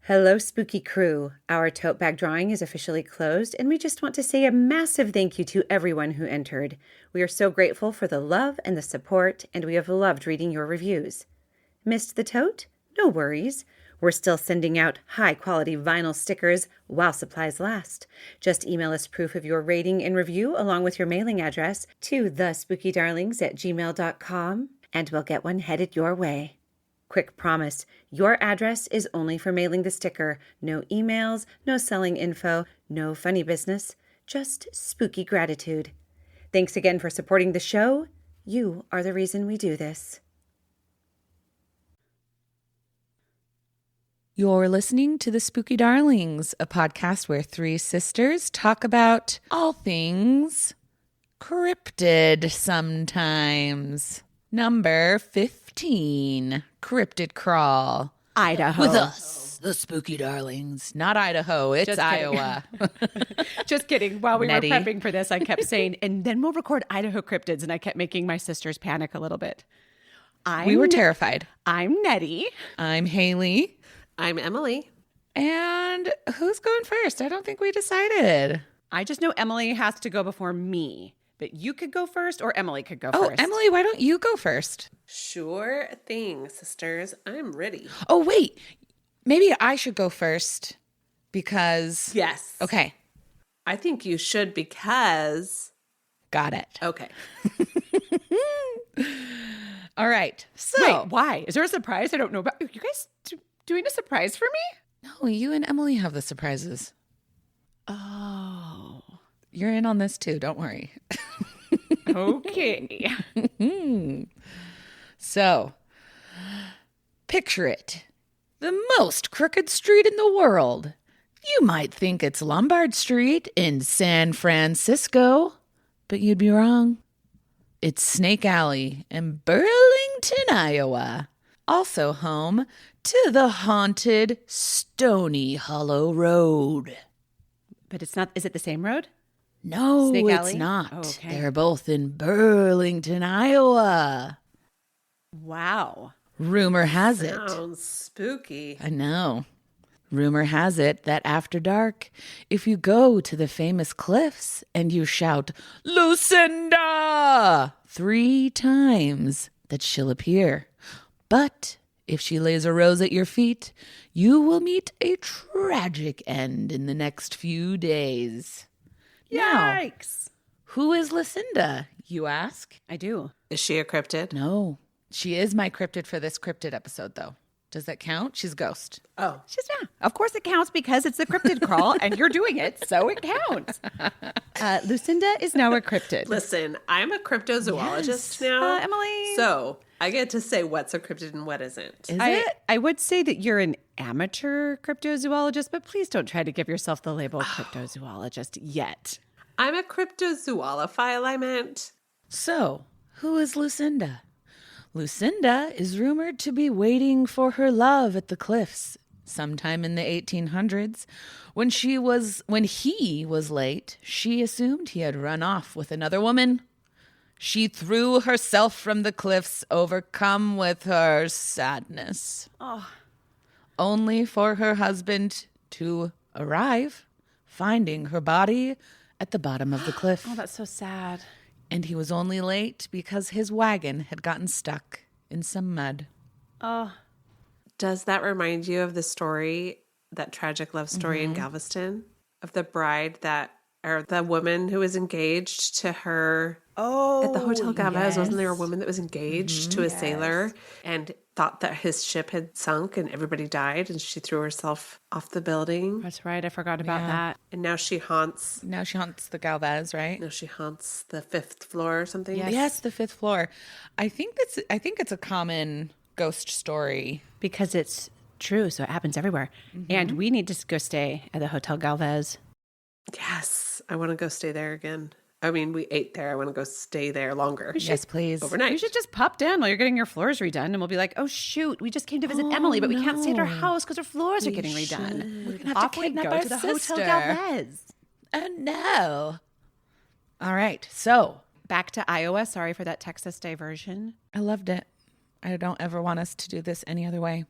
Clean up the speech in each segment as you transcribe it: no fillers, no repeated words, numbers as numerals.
Hello, spooky crew. Our tote bag drawing is officially closed, and we just want to say a massive thank you to everyone who entered. We are so grateful for the love and the support, and we have loved reading your reviews. Missed the tote? No worries. We're still sending out high-quality vinyl stickers while supplies last. Just email us proof of your rating and review along with your mailing address to thespookydarlings@gmail.com, and we'll get one headed your way. Quick promise, your address is only for mailing the sticker. No emails, no selling info, no funny business, just spooky gratitude. Thanks again for supporting the show. You are the reason we do this. You're listening to The Spooky Darlings, a podcast where three sisters talk about all things cryptid sometimes. Number 15, Cryptid Crawl. Idaho. With us, the Spooky Darlings. Not Idaho, it's Iowa. Just kidding. While we Nettie. were prepping for this, I kept saying, and then we'll record Idaho cryptids, and I kept making my sisters panic a little bit. We were terrified. I'm Nettie. I'm Haley. I'm Emily. And who's going first? I don't think we decided. I just know Emily has to go before me, but you could go first or Emily could go Oh, first. Emily, why don't you go first? Sure thing, sisters. I'm ready. Oh, wait. Maybe I should go first because... Yes. Okay. I think you should because... Got it. Okay. All right. So... Wait, why? Is there a surprise I don't know about? You guys doing a surprise for me? No, you and Emily have the surprises. Oh. You're in on this too. Don't worry. Okay. So, picture it. The most crooked street in the world. You might think it's Lombard Street in San Francisco, but you'd be wrong. It's Snake Alley in Burlington, Iowa. Also home to the haunted Stony Hollow Road. But it's not, is it the same road? No, Snake it's Alley? not. Oh, okay. They're both in Burlington, Iowa. Wow. Rumor has it. Sounds spooky. I know. Rumor has it that after dark, if you go to the famous cliffs and you shout, Lucinda, 3 times, that she'll appear. But if she lays a rose at your feet, you will meet a tragic end in the next few days. Now, Yikes. who is Lucinda, you ask? I do. Is she a cryptid? No, she is my cryptid for this cryptid episode, though. Does that count? She's a ghost. Oh. She's, yeah. Of course it counts because it's a cryptid crawl and you're doing it, so it counts. Lucinda is now a cryptid. Listen, I'm a cryptozoologist now. Emily. So I get to say what's a cryptid and what isn't. Is it? I would say that you're an amateur cryptozoologist, but please don't try to give yourself the label cryptozoologist yet. I'm a cryptozoolophile, I meant. So, who is Lucinda? Lucinda is rumored to be waiting for her love at the cliffs sometime in the 1800s. When he was late, she assumed he had run off with another woman. She threw herself from the cliffs, overcome with her sadness. Only for her husband to arrive, finding her body at the bottom of the cliff. Oh, that's so sad. And he was only late because his wagon had gotten stuck in some mud. Oh, Does that remind you of the story, that tragic love story in Galveston, of the bride or the woman who was engaged to her at the Hotel Galvez? Wasn't there a woman that was engaged to a sailor and thought that his ship had sunk and everybody died and she threw herself off the building? that's right. I forgot about that. And now she haunts Now she haunts the Galvez, right? the 5th floor or something. Yes, the 5th floor. I think it's a common ghost story. Because it's true, so it happens everywhere. And we need to go stay at the Hotel Galvez. Yes. I want to go stay there again. I mean, we ate there. I want to go stay there longer. Yes, please. Overnight. You should just pop down while you're getting your floors redone, and we'll be like, oh, shoot, we just came to visit Emily, but we can't stay at her house because her floors are getting redone. We're gonna have Off to we kidnap go our to the sister. Hotel Galvez. Oh no! All right, so Back to Iowa. Sorry for that Texas diversion. I loved it. I don't ever want us to do this any other way.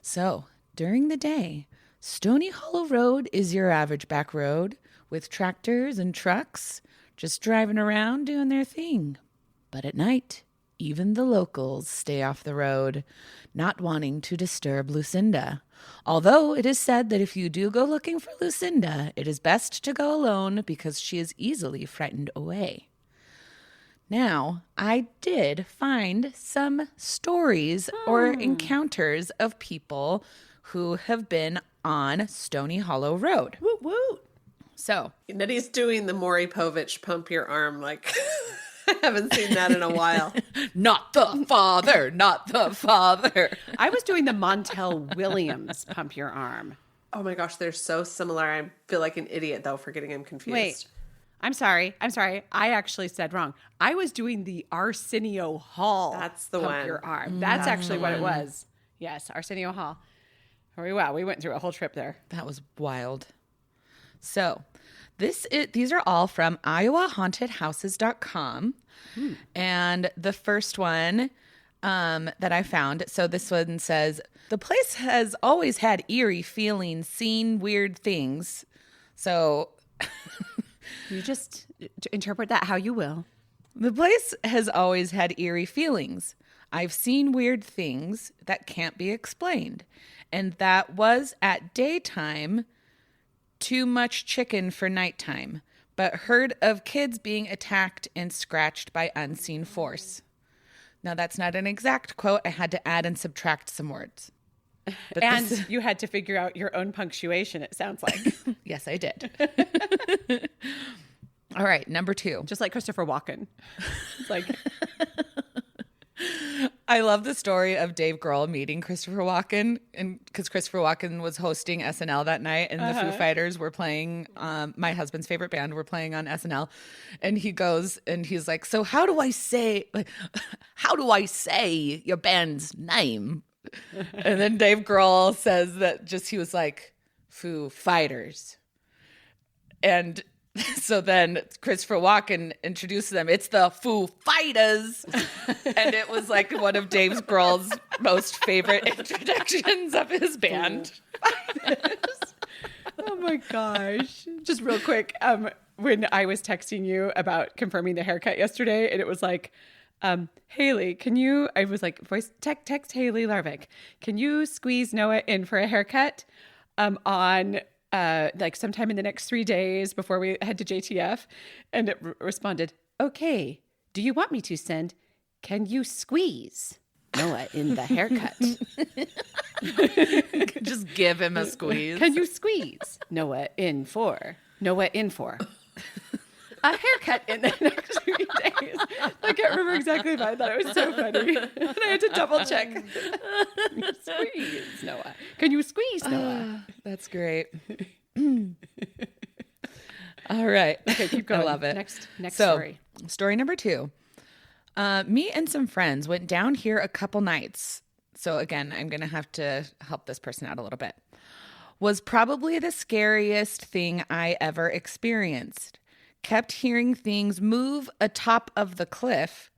So during the day, Stony Hollow Road is your average back road with tractors and trucks just driving around doing their thing. But at night, even the locals stay off the road, not wanting to disturb Lucinda. Although it is said that if you do go looking for Lucinda, it is best to go alone because she is easily frightened away. Now, I did find some stories or encounters of people who have been on Stony Hollow Road. Woot woot. So, And then he's doing the Maury Povich pump your arm like I haven't seen that in a while. not the father, not the father. I was doing the Montel Williams pump your arm. Oh my gosh, they're so similar. I feel like an idiot though for getting him confused. Wait. I'm sorry. I actually said wrong. I was doing the Arsenio Hall. That's the pump one. your arm. That's actually what it was. Yes, Arsenio Hall. Wow, we went through a whole trip there. That was wild. So, these are all from iowahauntedhouses.com. And the first one that I found, so this one says, the place has always had eerie feelings, seen weird things. So You just interpret that how you will. the place has always had eerie feelings. I've seen weird things that can't be explained. And that was at daytime too much chicken for nighttime, but heard of kids being attacked and scratched by unseen force. Now, that's not an exact quote. I had to add and subtract some words. But And you had to figure out your own punctuation, it sounds like. yes, I did. All right, number 2. Just like Christopher Walken. It's like, I love the story of Dave Grohl meeting Christopher Walken, and because Christopher Walken was hosting SNL that night, and the Foo Fighters were playing. My husband's favorite band were playing on SNL, and he goes and he's like, "So how do I say your band's name?" And then Dave Grohl says that he was like, "Foo Fighters," and so then Christopher Walken introduces them. It's the Foo Fighters. And it was like one of Dave Grohl's most favorite introductions of his band. oh my gosh. Just real quick, when I was texting you about confirming the haircut yesterday, and it was like, Haley, I was like, text Haley Larvick, can you squeeze Noah in for a haircut on like sometime in the next 3 days before we head to JTF? And it responded, okay, do you want me to send, can you squeeze Noah in the haircut? Just give him a squeeze. Can you squeeze Noah in for a haircut in the next 3 days? I can't remember exactly, but I thought it was so funny. And I had to double check. Squeeze Noah. Can you squeeze Noah? That's great. All right. Okay, keep going. I love it. Next So, story. Story number 2. Me and some friends went down here a couple nights. So again, I'm going to have to help this person out a little bit. Was probably the scariest thing I ever experienced. Kept hearing things move atop of the cliff.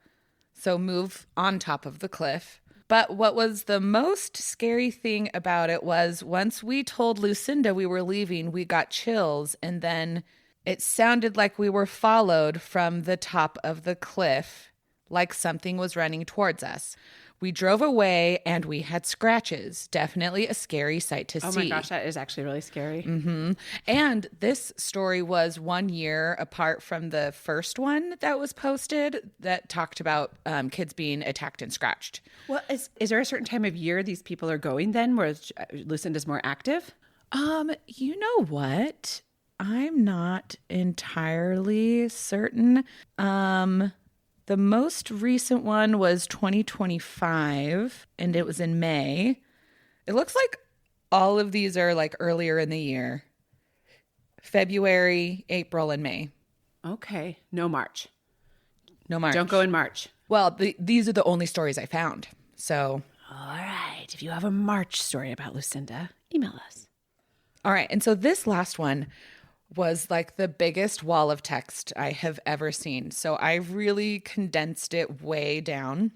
So move on top of the cliff. But what was the most scary thing about it was once we told Lucinda we were leaving, we got chills, and then it sounded like we were followed from the top of the cliff, like something was running towards us. We drove away and we had scratches. Definitely a scary sight to see. Oh my gosh, that is actually really scary. Mm-hmm. And this story was 1 year apart from the first one that was posted that talked about kids being attacked and scratched. Well, is there a certain time of year these people are going then where Lucinda's more active? You know what? I'm not entirely certain. The most recent one was 2025, and it was in May. It looks like all of these are like earlier in the year. February, April, and May. Okay. No March. No March. Don't go in March. Well, these are the only stories I found. So, All right. If you have a March story about Lucinda, email us. all right. And so this last one was like the biggest wall of text I have ever seen. So I really condensed it way down.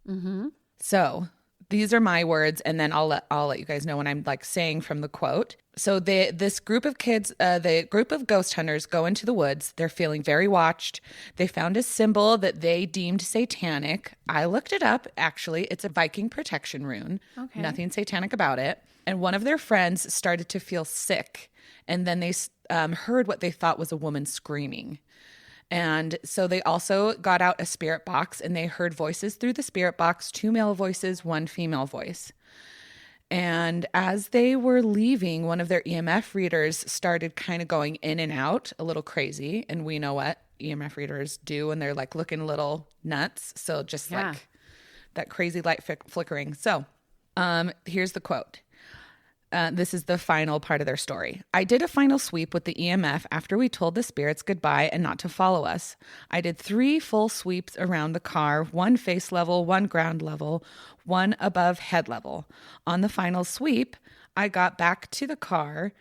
Mm-hmm. So these are my words, and then I'll let you guys know when I'm like saying from the quote. So this group of kids, the group of ghost hunters go into the woods. They're feeling very watched. They found a symbol that they deemed satanic. I looked it up. Actually, it's a Viking protection rune. Okay. Nothing satanic about it. And one of their friends started to feel sick, and then they heard what they thought was a woman screaming. And so they also got out a spirit box, and they heard voices through the spirit box, 2 male voices, 1 female voice. And as they were leaving, one of their EMF readers started kind of going in and out, a little crazy. And we know what EMF readers do when they're like looking a little nuts. So just like that crazy light flickering. So here's the quote. This is the final part of their story. I did a final sweep with the EMF after we told the spirits goodbye and not to follow us. I did 3 full sweeps around the car, 1 face level, 1 ground level, 1 above head level. On the final sweep, I got back to the car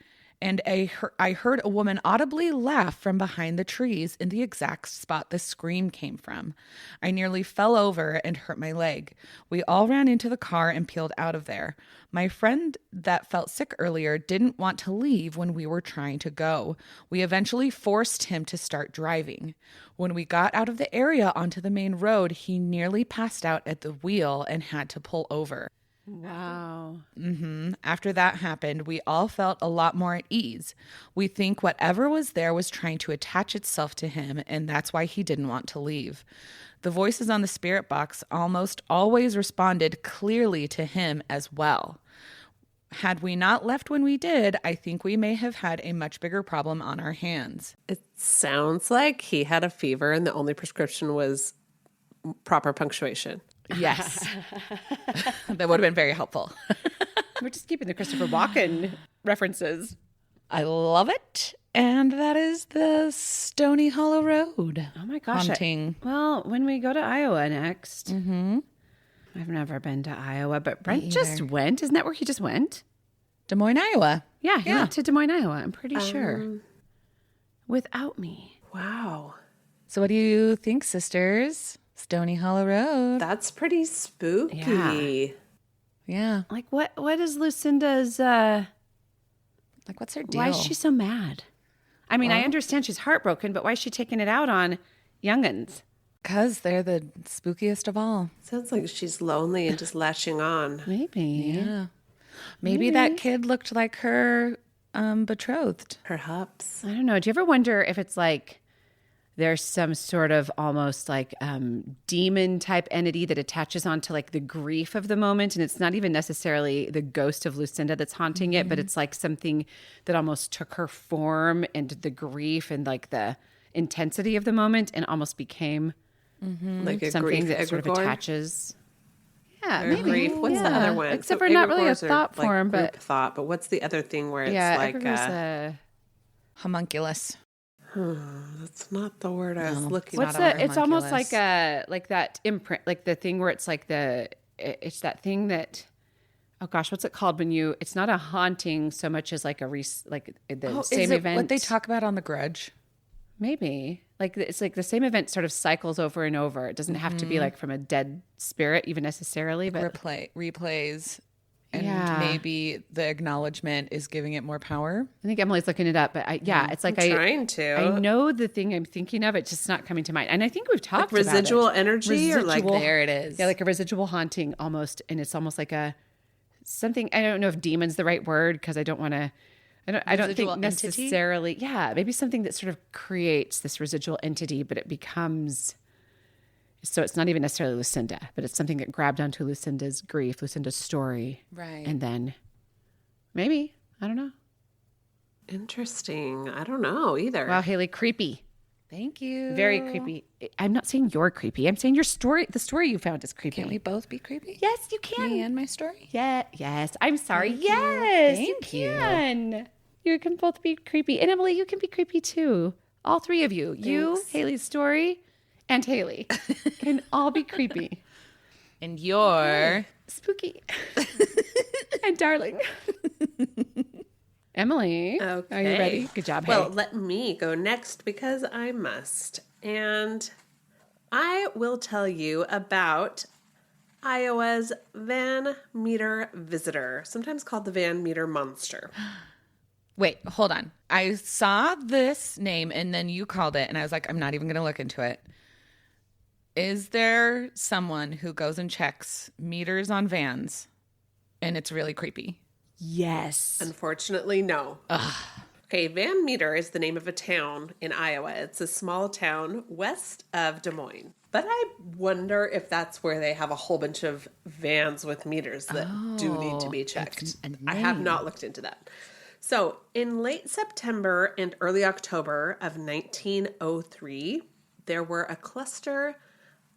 and I heard a woman audibly laugh from behind the trees in the exact spot the scream came from. I nearly fell over and hurt my leg. We all ran into the car and peeled out of there. My friend that felt sick earlier didn't want to leave when we were trying to go. We eventually forced him to start driving. When we got out of the area onto the main road, he nearly passed out at the wheel and had to pull over. Wow. After that happened, we all felt a lot more at ease. We think whatever was there was trying to attach itself to him, and that's why he didn't want to leave. The voices on the spirit box almost always responded clearly to him as well. Had we not left when we did, I think we may have had a much bigger problem on our hands. It sounds like he had a fever and the only prescription was proper punctuation. Yes. That would have been very helpful. We're just keeping the Christopher Walken references. I love it. And that is the Stony Hollow Road. Oh my gosh. Haunting. Well, when we go to Iowa next, I've never been to Iowa, but Brent just went. Isn't that where he just went? Des Moines, Iowa. Yeah, he went to Des Moines, Iowa. I'm pretty sure. Without me. Wow. So what do you think, sisters? Stony Hollow Road. That's pretty spooky. Yeah. Like, what is Lucinda's, Like, what's her deal? why is she so mad? I mean, I understand she's heartbroken, but why is she taking it out on young'uns? Because they're the spookiest of all. Sounds like she's lonely and just latching on. Maybe. Yeah. Maybe that kid looked like her betrothed. Perhaps. I don't know. Do you ever wonder if it's like there's some sort of almost like demon type entity that attaches onto like the grief of the moment, and it's not even necessarily the ghost of Lucinda that's haunting it, but it's like something that almost took her form and the grief and like the intensity of the moment and almost became Like a something grief that sort of egregore? attaches. Yeah, Or maybe. grief. What's the other one? Except So for not really a egregores are thought like form, group but thought. But what's the other thing where it's yeah, like Homunculus. that's not the word I was looking what's at. the? It's almost homunculus. like that imprint, like the thing where it's like it's that thing that. Oh gosh, what's it called when you? It's not a haunting so much as like the same is it event. what they talk about on The Grudge? Maybe like it's like the same event sort of cycles over and over. It doesn't have to be like from a dead spirit even necessarily, but Replays. And Yeah. maybe the acknowledgement is giving it more power. I think Emily's looking it up. But it's like I'm trying to. I know the thing I'm thinking of. It's just not coming to mind. And I think we've talked Like residual about it. energy or like There it is. Yeah, like a residual haunting almost, and it's almost like a something. I don't know if demon's the right word because I don't want to. I don't Residual think entity? necessarily. Yeah, maybe something that sort of creates this residual entity, but it becomes. So it's not even necessarily Lucinda, but it's something that grabbed onto Lucinda's grief, Lucinda's story, Right. and then maybe I don't know. interesting. I don't know either. Wow, Haley, creepy. Thank you. Very creepy. I'm not saying you're creepy. I'm saying your story, the story you found is creepy. Can't we both be creepy? Yes, you can. Me and my story? Yeah, yes. I'm sorry. Yes, Thank you. can. You can both be creepy. And Emily, you can be creepy too. All three of you. You, Haley's story, and Haley can all be creepy. And you're... Spooky. And darling. Emily, Okay. are you ready? Good job, Well, Haley. let me go next because I must. And I will tell you about Iowa's Van Meter visitor, sometimes called the Van Meter monster. Wait, hold on. I saw this name and then you called it and I was like, I'm not even going to look into it. Is there someone who goes and checks meters on vans and it's really creepy? Yes. Unfortunately, no. Ugh. Okay, Van Meter is the name of a town in Iowa. It's a small town west of Des Moines. But I wonder if that's where they have a whole bunch of vans with meters that do need to be checked. I have not looked into that. So in late September and early October of 1903, there were a cluster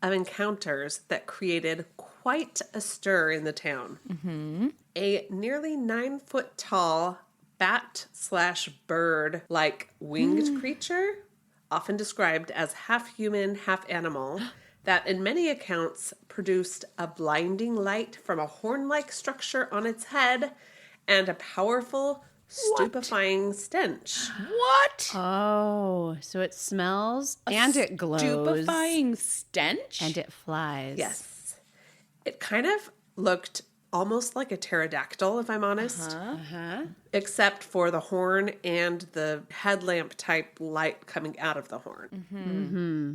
of encounters that created quite a stir in the town. Mm-hmm. A nearly 9-foot tall bat/bird-like winged creature, often described as half human, half animal, that in many accounts produced a blinding light from a horn-like structure on its head and a powerful, stupefying stench. What? Oh, so it smells and it glows. Stupefying stench? And it flies. Yes. It kind of looked almost like a pterodactyl, if I'm honest. Except for the horn and the headlamp type light coming out of the horn. Mm-hmm. Mm-hmm.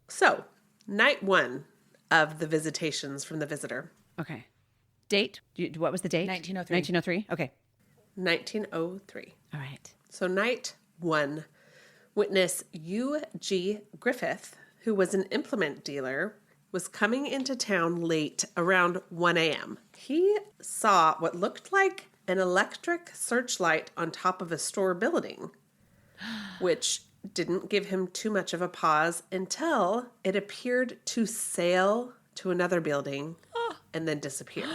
So, night 1 of the visitations from the visitor. Okay. Date? What was the date? 1903. 1903? Okay. 1903. All right. So, night 1. Witness U.G. Griffith, who was an implement dealer, was coming into town late around 1 a.m. He saw what looked like an electric searchlight on top of a store building, which didn't give him too much of a pause until it appeared to sail to another building and then disappear.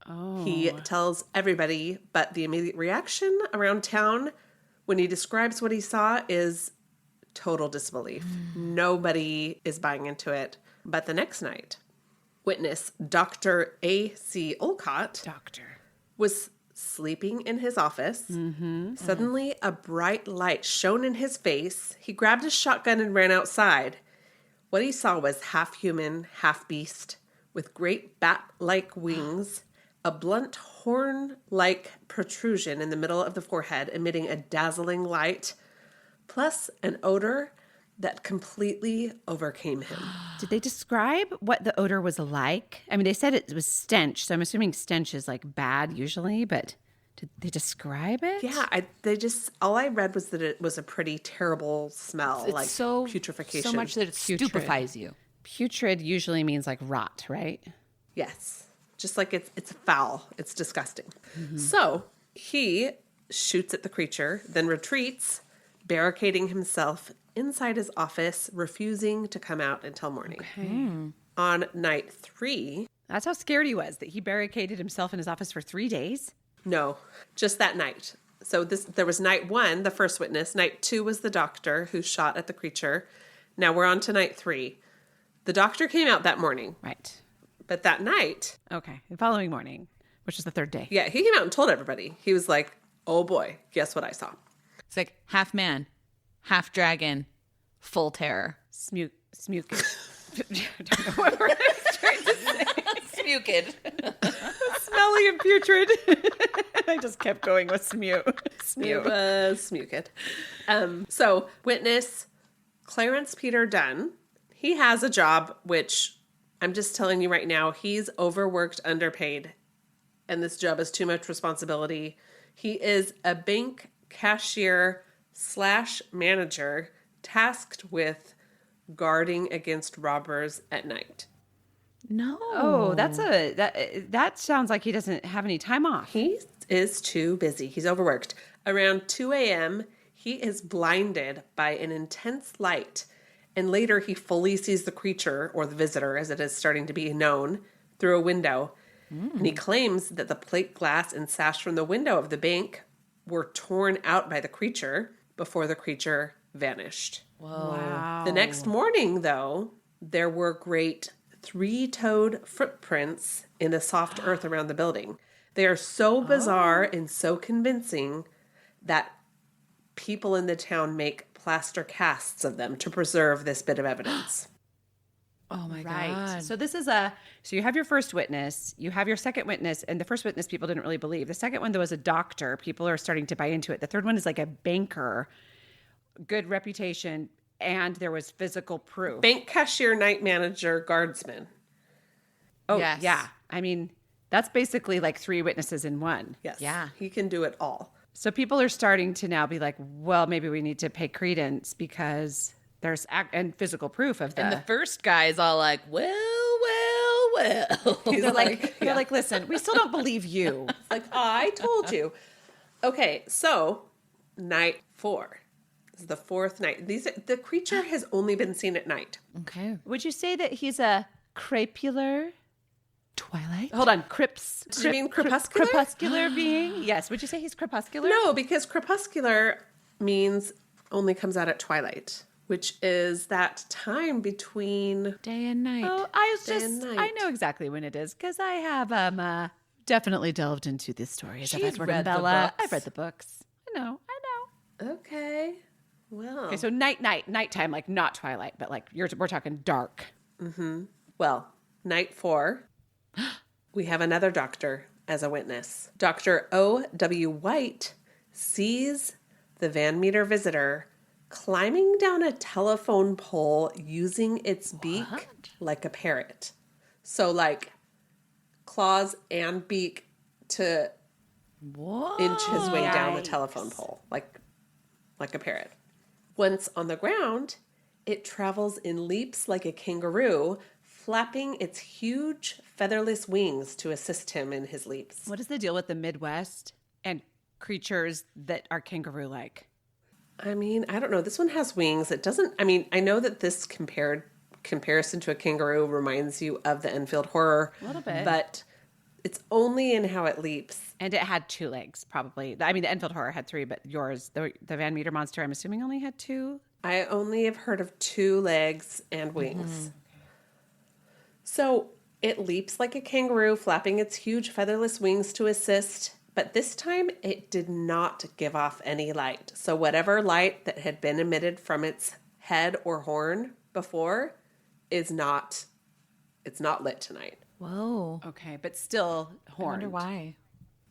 Oh. He tells everybody, but the immediate reaction around town when he describes what he saw is total disbelief. Nobody is buying into it. But the next night, witness Dr. A.C. Olcott was sleeping in his office. Mm-hmm. Suddenly, a bright light shone in his face. He grabbed his shotgun and ran outside. What he saw was half human, half beast, with great bat-like wings, a blunt horn-like protrusion in the middle of the forehead, emitting a dazzling light, plus an odor that completely overcame him. Did they describe what the odor was like? I mean, they said it was stench, so I'm assuming stench is like bad usually, but did they describe it? Yeah, all I read was that it was a pretty terrible smell, it's like so, putrefaction. So much that it stupefies you. Putrid usually means like rot, right? Yes. Just like it's foul. It's disgusting. Mm-hmm. So he shoots at the creature, then retreats, barricading himself inside his office, refusing to come out until morning. Okay. On night 3... That's how scared he was, that he barricaded himself in his office for 3 days? No, just that night. So there was night 1, the first witness. Night 2 was the doctor who shot at the creature. Now we're on to night 3. The doctor came out that morning. Right. But that night... Okay, the following morning, which was the 3rd day. Yeah, he came out and told everybody. He was like, oh boy, guess what I saw? It's like half man, half dragon, full terror. Smuked. I don't know what I was trying to say. Smuked. Smelly and putrid. I just kept going with smute. Smuked. So, witness Clarence Peter Dunn. He has a job, which I'm just telling you right now, he's overworked, underpaid, and this job is too much responsibility. He is a bank cashier / manager tasked with guarding against robbers at night. No. Oh, that sounds like he doesn't have any time off. He is too busy. He's overworked. Around 2 a.m., he is blinded by an intense light, and later he fully sees the creature, or the visitor as it is starting to be known, through a window. And he claims that the plate glass and sash from the window of the bank were torn out by the creature before the creature vanished. Whoa. Wow. The next morning, though, there were great 3-toed footprints in the soft earth around the building. They are so bizarre and so convincing that people in the town make plaster casts of them to preserve this bit of evidence. Oh my Right. God. So this is so you have your first witness, you have your second witness, and the first witness people didn't really believe. The second one, though, was a doctor. People are starting to buy into it. The third one is like a banker, good reputation, and there was physical proof. Bank cashier, night manager, guardsman. Oh, Yes. yeah. I mean, that's basically like 3 witnesses in one. Yes. Yeah. He can do it all. So people are starting to now be like, well, maybe we need to pay credence because there's and physical proof of And the first guy is all like, well. He's they're like, listen, we still don't believe you. It's like, I told you. Okay, so night 4. This is the 4th night. The creature has only been seen at night. Okay. Would you say that he's a crapular? Twilight? Hold on, Do you mean crepuscular? crepuscular being? Yes. Would you say he's crepuscular? No, because crepuscular means only comes out at twilight, which is that time between. Day and night. Oh, I was Day and I night. know exactly when it is because I have definitely delved into these stories of She's Edward read and the Bella. books. I've read the books. I know. Okay. Well. Okay, so nighttime, like not twilight, but like we're talking dark. Well, night 4, we have another doctor as a witness. Dr. O.W. White sees the Van Meter visitor climbing down a telephone pole using its beak like a parrot. So like claws and beak to inch his way down the telephone pole like a parrot. Once on the ground, it travels in leaps like a kangaroo, flapping its huge featherless wings to assist him in his leaps. What is the deal with the Midwest and creatures that are kangaroo-like? I mean, I don't know. This one has wings. It doesn't. I mean, I know that this comparison to a kangaroo reminds you of the Enfield Horror. A little bit. But it's only in how it leaps. And it had 2 legs, probably. I mean, the Enfield Horror had 3, but yours, the Van Meter monster, I'm assuming only had 2. I only have heard of 2 legs and wings. So it leaps like a kangaroo, flapping its huge featherless wings to assist. But this time, it did not give off any light. So whatever light that had been emitted from its head or horn before it's not lit tonight. Whoa. Okay, but still I horned. wonder why.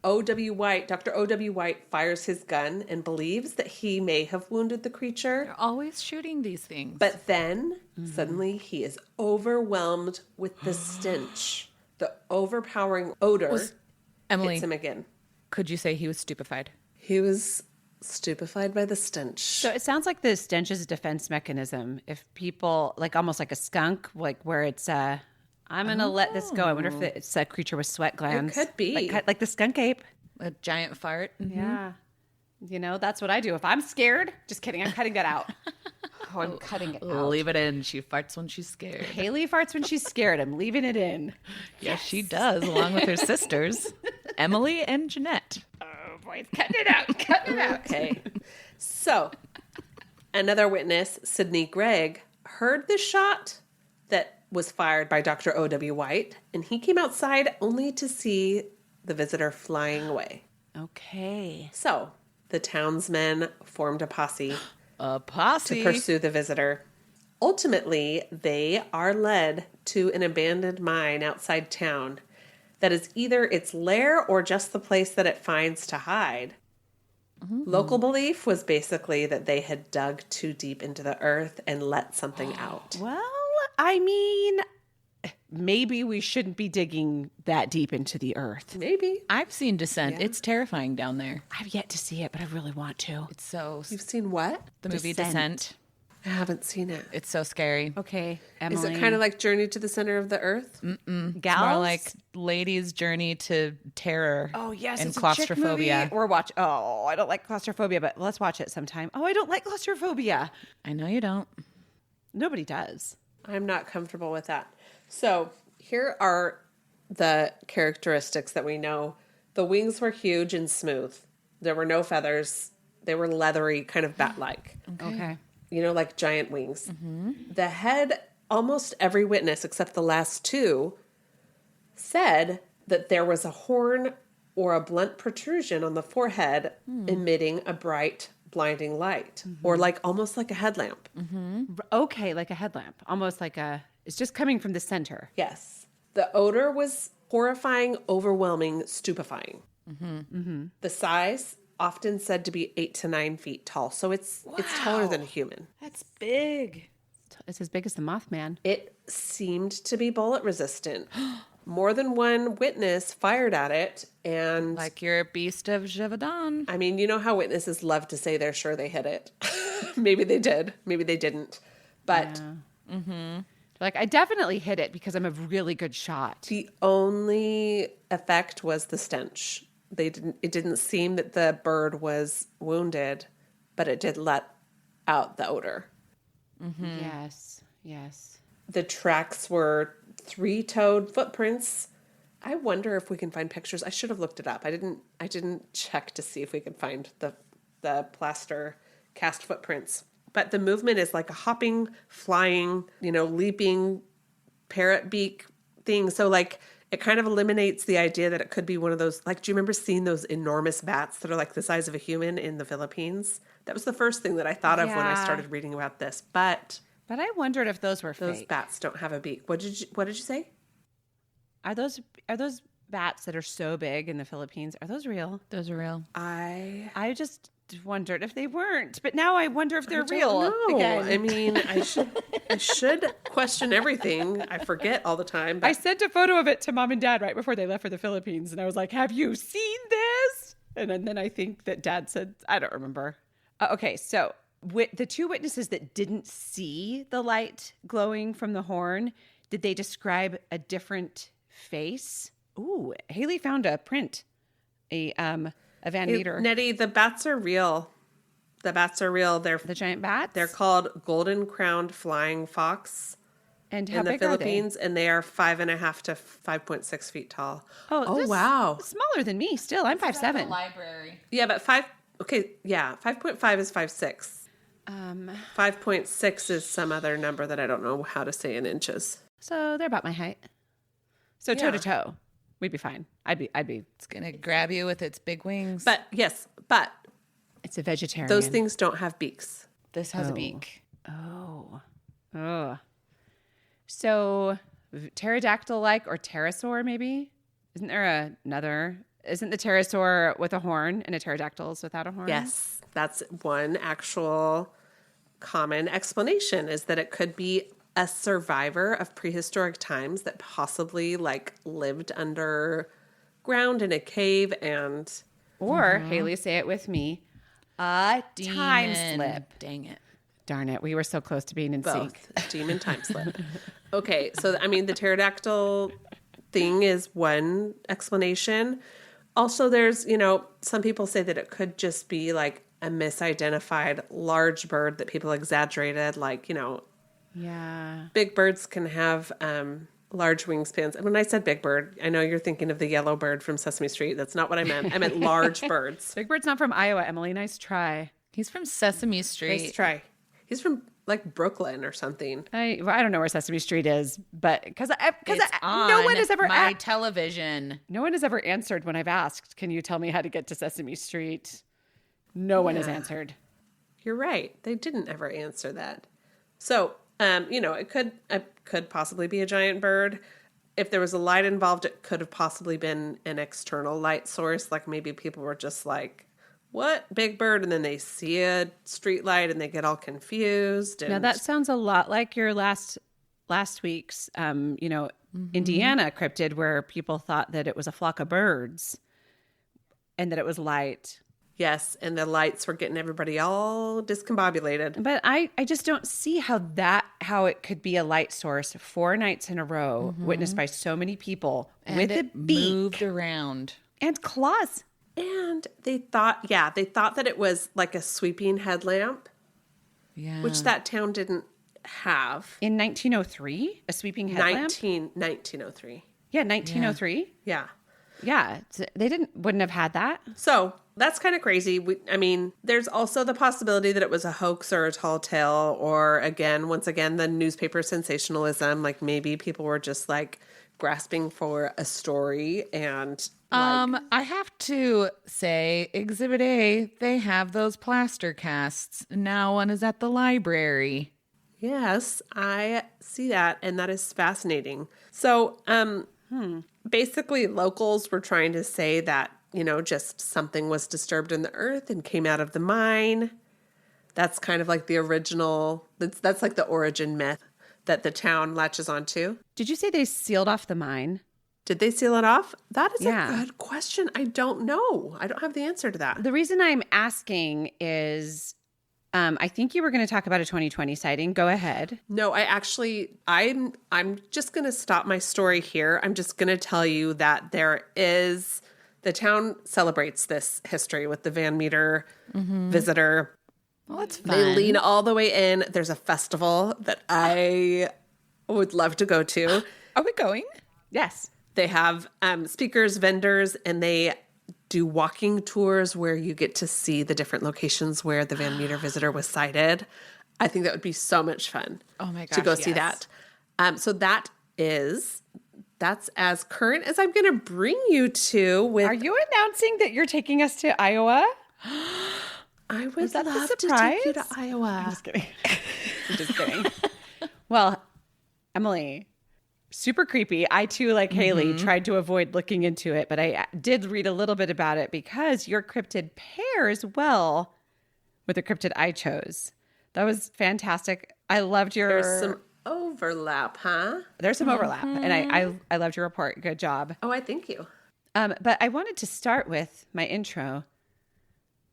Dr. O.W. White fires his gun and believes that he may have wounded the creature. They're always shooting these things. But then, suddenly, he is overwhelmed with the stench. The overpowering odor Emily, hits him again. could you say he was stupefied? He was stupefied by the stench. So it sounds like the stench is a defense mechanism. If people, like almost like a skunk, like where it's I'm going to let this go. I wonder if it's a creature with sweat glands. could be. Like the skunk ape. A giant fart? Yeah. You know, that's what I do. If I'm scared, just kidding. I'm cutting that out. Oh, I'm cutting it out. Leave it in. She farts when she's scared. Haley farts when she's scared. I'm leaving it in. Yes, she does, along with her sisters, Emily and Jeanette. Oh, boy. Cutting it out. Cutting it out. Okay. So, another witness, Sidney Gregg, heard the shot that was fired by Dr. O.W. White, and he came outside only to see the visitor flying away. Okay. So, the townsmen formed a posse A posse. to pursue the visitor. Ultimately, they are led to an abandoned mine outside town that is either its lair or just the place that it finds to hide. Local belief was basically that they had dug too deep into the earth and let something out. Well, I mean, maybe we shouldn't be digging that deep into the earth. Maybe. I've seen Descent. Yeah. It's terrifying down there. I've yet to see it, but I really want to. It's so... You've seen what? The movie Descent. Descent. I haven't seen it. It's so scary. Okay, Is Emily. it kind of like Journey to the Center of the Earth? It's Gals? more like Ladies' Journey to Terror. Oh, yes. And it's a chick claustrophobia. movie. Or watch. Oh, I don't like claustrophobia, but let's watch it sometime. Oh, I don't like claustrophobia. I know you don't. Nobody does. I'm not comfortable with that. So here are the characteristics that we know. The wings were huge and smooth. There were no feathers. They were leathery, kind of bat-like. Okay. You know, like giant wings. The head, almost every witness except the last 2 said that there was a horn or a blunt protrusion on the forehead emitting a bright, blinding light, or like almost like a headlamp. Okay, like a headlamp. Almost like a... It's just coming from the center. Yes. The odor was horrifying, overwhelming, stupefying. The size often said to be 8 to 9 feet tall. So it's taller than a human. That's big. It's as big as the Mothman. It seemed to be bullet resistant. More than one witness fired at it. And Like your beast of Gévaudan. I mean, you know how witnesses love to say they're sure they hit it. Maybe they did. Maybe they didn't. But Like, I definitely hit it because I'm a really good shot. the only effect was the stench. It didn't seem that the bird was wounded, but it did let out the odor. Yes. Yes. The tracks were 3-toed footprints. I wonder if we can find pictures. I should have looked it up. I didn't check to see if we could find the plaster cast footprints. But the movement is like a hopping, flying, leaping parrot beak thing. So like it kind of eliminates the idea that it could be one of those, like, do you remember seeing those enormous bats that are like the size of a human in the Philippines? That was the first thing that I thought of when I started reading about this. But I wondered if those were those fake. bats don't have a beak. What did you say? Are those bats that are so big in the Philippines? Are those real? Those are real. I just wondered if they weren't, but now I wonder if they're real. No, again. I mean, I should question everything. I forget all the time. But I sent a photo of it to Mom and Dad right before they left for the Philippines, and I was like, "Have you seen this?" And then I think that Dad said, "I don't remember." Okay, so the two witnesses that didn't see the light glowing from the horn, did they describe a different face? Ooh, Haley found a print, a Van Meter. Nettie, the bats are real. The bats are real. They're The giant bats? They're called golden crowned flying fox And how in the big Philippines, and they are 5.5 to 5.6 feet tall. Oh, this wow! is smaller than me. Still, I'm 5'7". Library. Yeah, but 5.5 is 5'6". 5.6 is some other number that I don't know how to say in inches. So they're about my height. So toe to toe, we'd be fine. I'd be. It's going to grab you with its big wings. But yes, It's a vegetarian. those things don't have beaks. This has a beak. Oh. So pterodactyl-like or pterosaur, maybe? Isn't there another? Isn't the pterosaur with a horn and a pterodactyl is without a horn? Yes, that's one actual common explanation, is that it could be a survivor of prehistoric times that possibly like lived underground in a cave and... Or, Haley, say it with me, a time slip. Dang it. Darn it, we were so close to being in sync. Both. Demon time slip. Okay, so I mean, the pterodactyl thing is one explanation. Also, there's, some people say that it could just be like a misidentified large bird that people exaggerated. Like, Yeah. big birds can have large wingspans. And when I said big bird, I know you're thinking of the yellow bird from Sesame Street. That's not what I meant. I meant large birds. Big Bird's not from Iowa, Emily. Nice try. He's from Sesame Street. Nice try. He's from like Brooklyn or something. I don't know where Sesame Street is, but because It's on no one has ever my television. no one has ever answered when I've asked, "Can you tell me how to get to Sesame Street?" No one has answered. You're right. They didn't ever answer that. So, it could possibly be a giant bird. If there was a light involved, it could have possibly been an external light source. Like maybe people were just like, what? Big bird? And then they see a street light and they get all confused. And Now that sounds a lot like your last week's, Indiana cryptid, where people thought that it was a flock of birds and that it was light. yes, and the lights were getting everybody all discombobulated. But I just don't see how it could be a light source 4 nights in a row, witnessed by so many people with a it beak moved around. and claws. And they thought that it was like a sweeping headlamp, Yeah. which that town didn't have. In 1903, a sweeping headlamp. 1903. Yeah, 1903. Yeah. Yeah, they wouldn't have had that. So that's kind of crazy. There's also the possibility that it was a hoax or a tall tale, or once again, the newspaper sensationalism. Like maybe people were just like grasping for a story and. I have to say, Exhibit A, they have those plaster casts. Now one is at the library. Yes, I see that, and that is fascinating. So, basically, locals were trying to say that, just something was disturbed in the earth and came out of the mine. That's kind of like the original, that's like the origin myth that the town latches onto. Did you say they sealed off the mine? Did they seal it off? That is Yeah. a good question. I don't know. I don't have the answer to that. The reason I'm asking is I think you were going to talk about a 2020 sighting. Go ahead. No, I'm just going to stop my story here. I'm just going to tell you that the town celebrates this history with the Van Meter visitor. Well, that's fun. They lean all the way in. There's a festival that I would love to go to. Are we going? Yes. They have speakers, vendors, and they do walking tours where you get to see the different locations where the Van Meter visitor was sighted. I think that would be so much fun. Oh my gosh, to go see yes. that. So that's as current as I'm going to bring you to. Are you announcing that you're taking us to Iowa? I would that the love to take you to surprise? Iowa. I'm just kidding. I'm just kidding. Well, Emily, super creepy. I too, like Haley, tried to avoid looking into it, but I did read a little bit about it because your cryptid pairs well with the cryptid I chose. That was fantastic. I loved your... There's some overlap, huh? There's some overlap, and I loved your report. Good job. Oh, I thank you. But I wanted to start with my intro.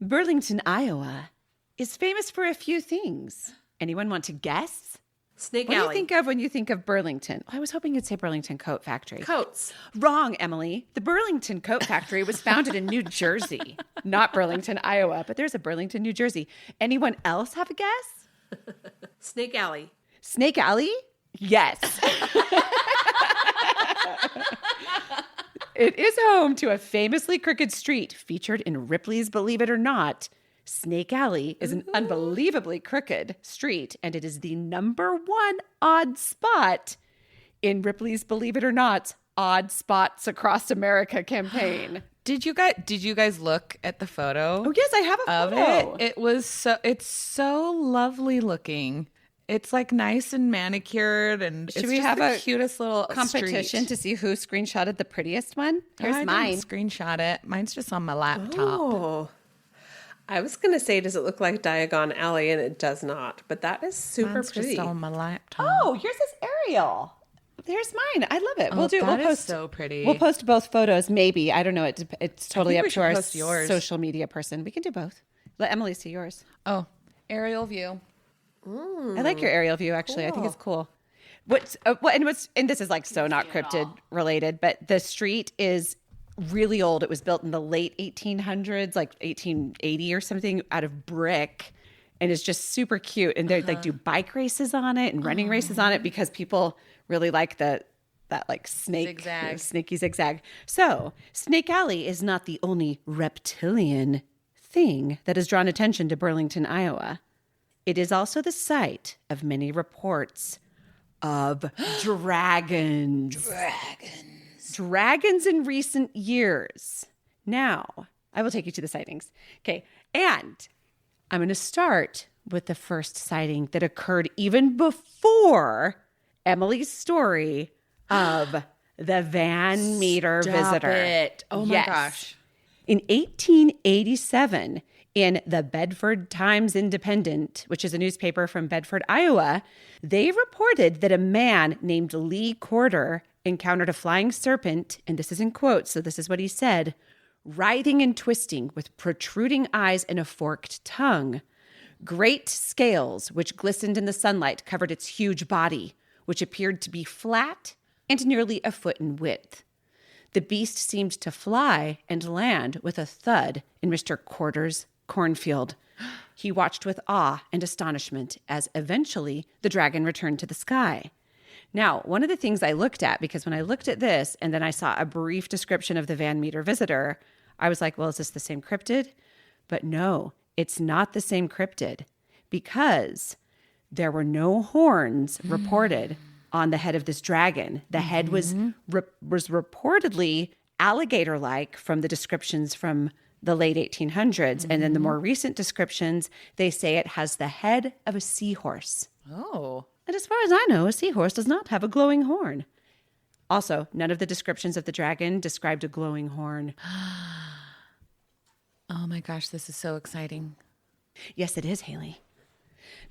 Burlington, Iowa is famous for a few things. Anyone want to guess? Snake What do you Alley. think of when you think of Burlington? I was hoping you'd say Burlington Coat Factory. Coats. Wrong, Emily. The Burlington Coat Factory was founded in New Jersey, not Burlington, Iowa, but there's a Burlington, New Jersey. Anyone else have a guess? Snake Alley. Snake Alley? Yes. It is home to a famously crooked street featured in Ripley's Believe It or Not. Snake Alley is an unbelievably crooked street, and it is the #1 odd spot in Ripley's Believe It or Not Odd Spots Across America campaign. Did you guys look at the photo? Oh, yes, I have a of photo. It's so lovely looking. It's like nice and manicured, and Should it's we just have the a cutest little competition street. to see who screenshotted the prettiest one? Here's I mine. didn't screenshot it. Mine's just on my laptop. Oh. I was going to say, does it look like Diagon Alley? And it does not. But that is super Mine's pretty. just on my laptop. Oh, yours is Ariel. There's mine. I love it. Oh, We'll that is post so pretty. We'll post both photos. Maybe, I don't know. It's totally think up we to should our post yours. social media person. We can do both. Let Emily see yours. Oh, aerial view. I like your aerial view. Actually, I think it's cool. And this is like so not cryptid related, but the street is really old. It was built in the late 1800s, like 1880 or something, out of brick, and it's just super cute. And they like do bike races on it and running races on it because people really like that like snaky zigzag. So Snake Alley is not the only reptilian thing that has drawn attention to Burlington, Iowa. It is also the site of many reports of dragons. Dragons in recent years. Now, I will take you to the sightings. Okay, and I'm going to start with the first sighting that occurred even before Emily's story of the Van Meter visitor. It. Oh my gosh. In 1887, in the Bedford Times Independent, which is a newspaper from Bedford, Iowa, they reported that a man named Lee Corder encountered a flying serpent, and this is in quotes, so this is what he said, writhing and twisting with protruding eyes and a forked tongue. Great scales, which glistened in the sunlight, covered its huge body, which appeared to be flat and nearly a foot in width. The beast seemed to fly and land with a thud in Mr. Corder's cornfield. He watched with awe and astonishment as eventually the dragon returned to the sky. Now, one of the things I looked at, because when I looked at this and then I saw a brief description of the Van Meter visitor, I was like, well, is this the same cryptid? But no, it's not the same cryptid because there were no horns reported on the head of this dragon. The head was reportedly alligator-like from the descriptions from the late 1800s. And then the more recent descriptions, they say it has the head of a seahorse. Oh. And as far as I know, a seahorse does not have a glowing horn. Also, none of the descriptions of the dragon described a glowing horn. Oh my gosh, this is so exciting. Yes, it is, Haley.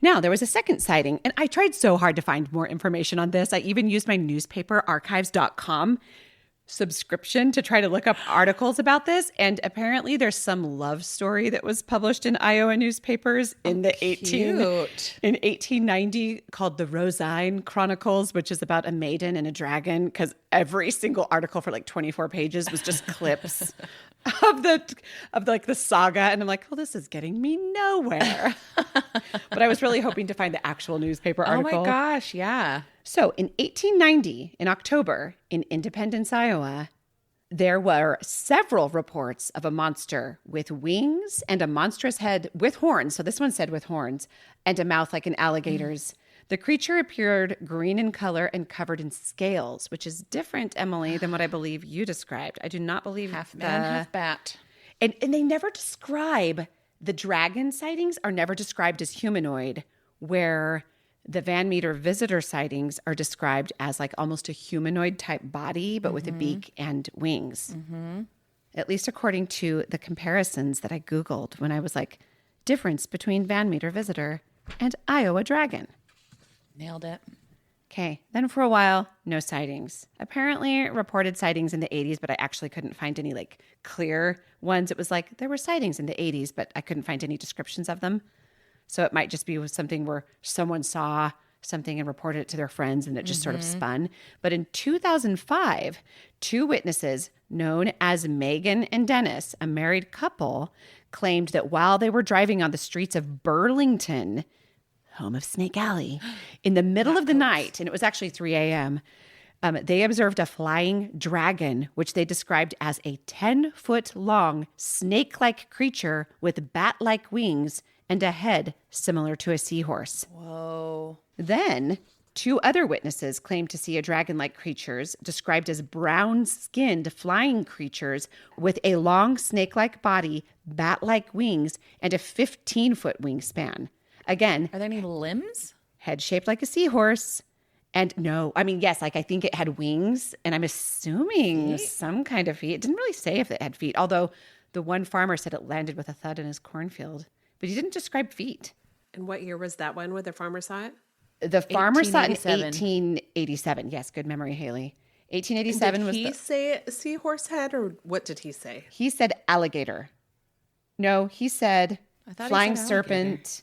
Now, there was a second sighting, and I tried so hard to find more information on this. I even used my newspaperarchives.com subscription to try to look up articles about this. And apparently there's some love story that was published in Iowa newspapers in the 1890 called the Rosine Chronicles, which is about a maiden and a dragon, because every single article for like 24 pages was just clips of the saga. And I'm like, oh, this is getting me nowhere. But I was really hoping to find the actual newspaper article. Oh my gosh, yeah. So in 1890, in October, in Independence, Iowa, there were several reports of a monster with wings and a monstrous head with horns. So this one said with horns and a mouth like an alligator's. The creature appeared green in color and covered in scales, which is different, Emily, than what I believe you described. I do not believe Half man, half bat. And they never describe, the dragon sightings are never described as humanoid, where the Van Meter visitor sightings are described as like almost a humanoid type body, but with a beak and wings. At least according to the comparisons that I Googled when I was like, difference between Van Meter visitor and Iowa dragon. Nailed it. Okay, then for a while, no sightings. Apparently reported sightings in the 80s, but I actually couldn't find any like clear ones. It was like there were sightings in the 80s, but I couldn't find any descriptions of them. So it might just be something where someone saw something and reported it to their friends and it just sort of spun. But in 2005, two witnesses known as Megan and Dennis, a married couple, claimed that while they were driving on the streets of Burlington, home of Snake Alley, in the middle of the night, and it was actually 3 a.m., they observed a flying dragon, which they described as a 10-foot-long snake-like creature with bat-like wings and a head similar to a seahorse. Whoa. Then, two other witnesses claimed to see a dragon-like creatures described as brown-skinned flying creatures with a long snake-like body, bat-like wings, and a 15-foot wingspan. Again, Are there any limbs? head shaped like a seahorse. And no, I mean, yes, like I think it had wings, and I'm assuming some kind of feet. It didn't really say if it had feet, although the one farmer said it landed with a thud in his cornfield. But he didn't describe feet. And what year was that one where the farmer saw it? The farmer saw it in 1887. 1887. Yes, good memory, Haley. 1887 was Did he say seahorse head, or what did he say? He said alligator. No, he said thought he flying said serpent.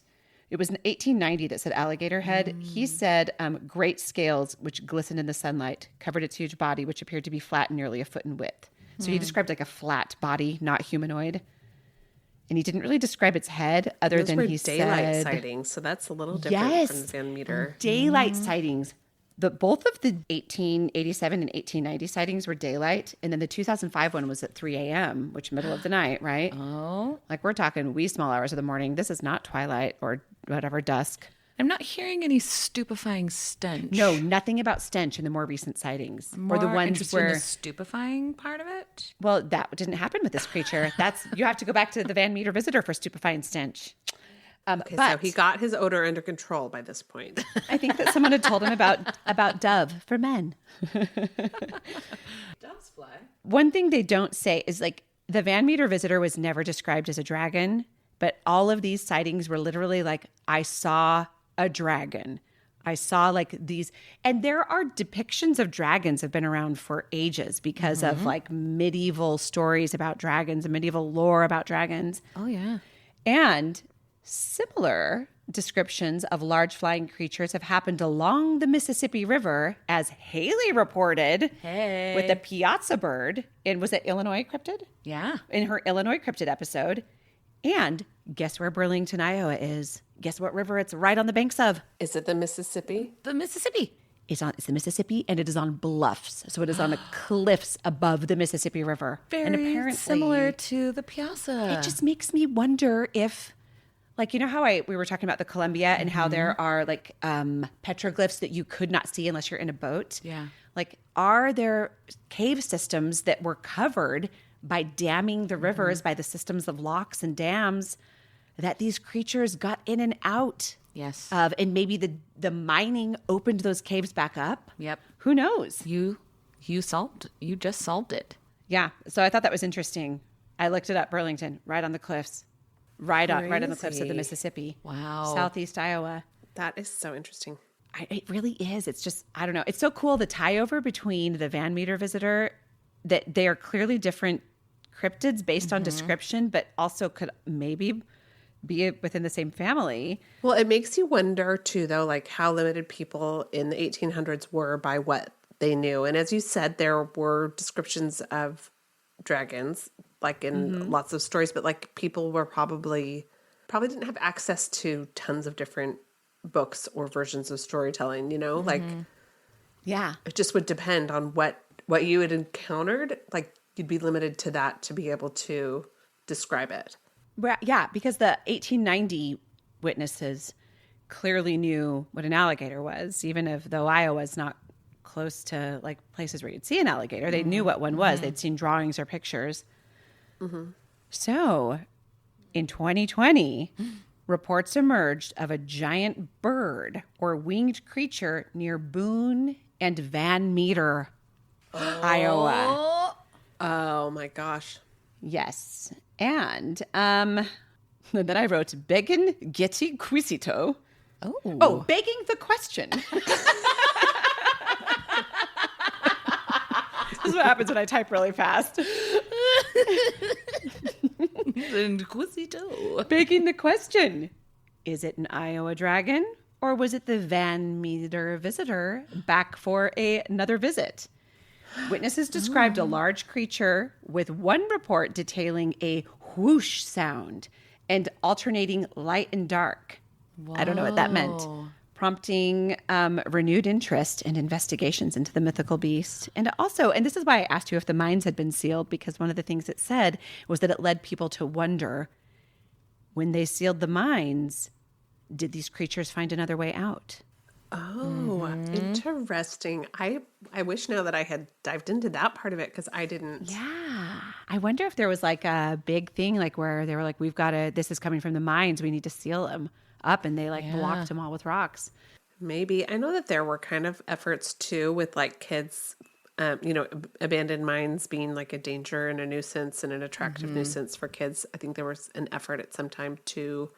It was in 1890 that said alligator head. He said great scales, which glistened in the sunlight, covered its huge body, which appeared to be flat and nearly a foot in width. So he described like a flat body, not humanoid. And he didn't really describe its head other Those than were he daylight said sightings, so that's a little different from the Van Meter. daylight sightings. Both of the 1887 and 1890 sightings were daylight. And then the 2005 one was at 3 a.m., which middle of the night, right? Oh. Like we're talking wee small hours of the morning. This is not twilight or whatever, dusk. I'm not hearing any stupefying stench. No, nothing about stench in the more recent sightings. More or the ones interested in where, the stupefying part of it. well, that didn't happen with this creature. You have to go back to the Van Meter visitor for stupefying stench. Okay, but so he got his odor under control by this point. I think that someone had told him about Dove for men. Doves fly. One thing they don't say is like the Van Meter visitor was never described as a dragon, but all of these sightings were literally like, I saw a dragon. I saw like these, and there are depictions of dragons have been around for ages because of like medieval stories about dragons and medieval lore about dragons. Oh, yeah. And similar descriptions of large flying creatures have happened along the Mississippi River, as Haley reported with the Piazza bird in, was it Illinois Cryptid? Yeah. In her Illinois Cryptid episode. And guess where Burlington, Iowa is? Guess what river it's right on the banks of? Is it the Mississippi? The Mississippi. It's the Mississippi, and it is on bluffs. So it is on the cliffs above the Mississippi River. Very and apparently, similar to the Piazza. it just makes me wonder if, like, you know how we were talking about the Columbia and how there are like petroglyphs that you could not see unless you're in a boat? Yeah. Like, are there cave systems that were covered by damming the rivers, by the systems of locks and dams, that these creatures got in and out Yes. And maybe the mining opened those caves back up. Yep. Who knows? You just solved it. Yeah. So I thought that was interesting. I looked it up, Burlington, right on the cliffs. Right on the cliffs of the Crazy. Mississippi. Wow. Southeast Iowa. That is so interesting. It really is. It's just, I don't know. It's so cool, the tie over between the Van Meter visitor, that they are clearly different cryptids based on description, but also could maybe be within the same family. Well, it makes you wonder too, though, like how limited people in the 1800s were by what they knew. And as you said, there were descriptions of dragons, like in lots of stories, but like people were probably didn't have access to tons of different books or versions of storytelling, you know, like Yeah. it just would depend on what you had encountered. Like you'd be limited to that to be able to describe it. Yeah, because the 1890 witnesses clearly knew what an alligator was, even if though Iowa's not close to like places where you'd see an alligator. They knew what one was. They'd seen drawings or pictures. So in 2020, reports emerged of a giant bird or winged creature near Boone and Van Meter, Iowa. Oh my gosh. Yes. And then I wrote begging Getty Quisito. Oh, begging the question. This is what happens when I type really fast. Inquisito. Begging the question. Is it an Iowa dragon or was it the Van Meter visitor back for another visit? Witnesses described a large creature with one report detailing a whoosh sound and alternating light and dark. I don't know what that meant. Prompting renewed interest and investigations into the mythical beast. And also, and this is why I asked you if the mines had been sealed, because one of the things it said was that it led people to wonder, when they sealed the mines, did these creatures find another way out? Oh, interesting. I wish now that I had dived into that part of it because I didn't. Yeah. I wonder if there was like a big thing like where they were like, this is coming from the mines. We need to seal them up. And they like blocked them all with rocks. Maybe. I know that there were kind of efforts too with like kids, abandoned mines being like a danger and a nuisance and an attractive nuisance for kids. I think there was an effort at some time to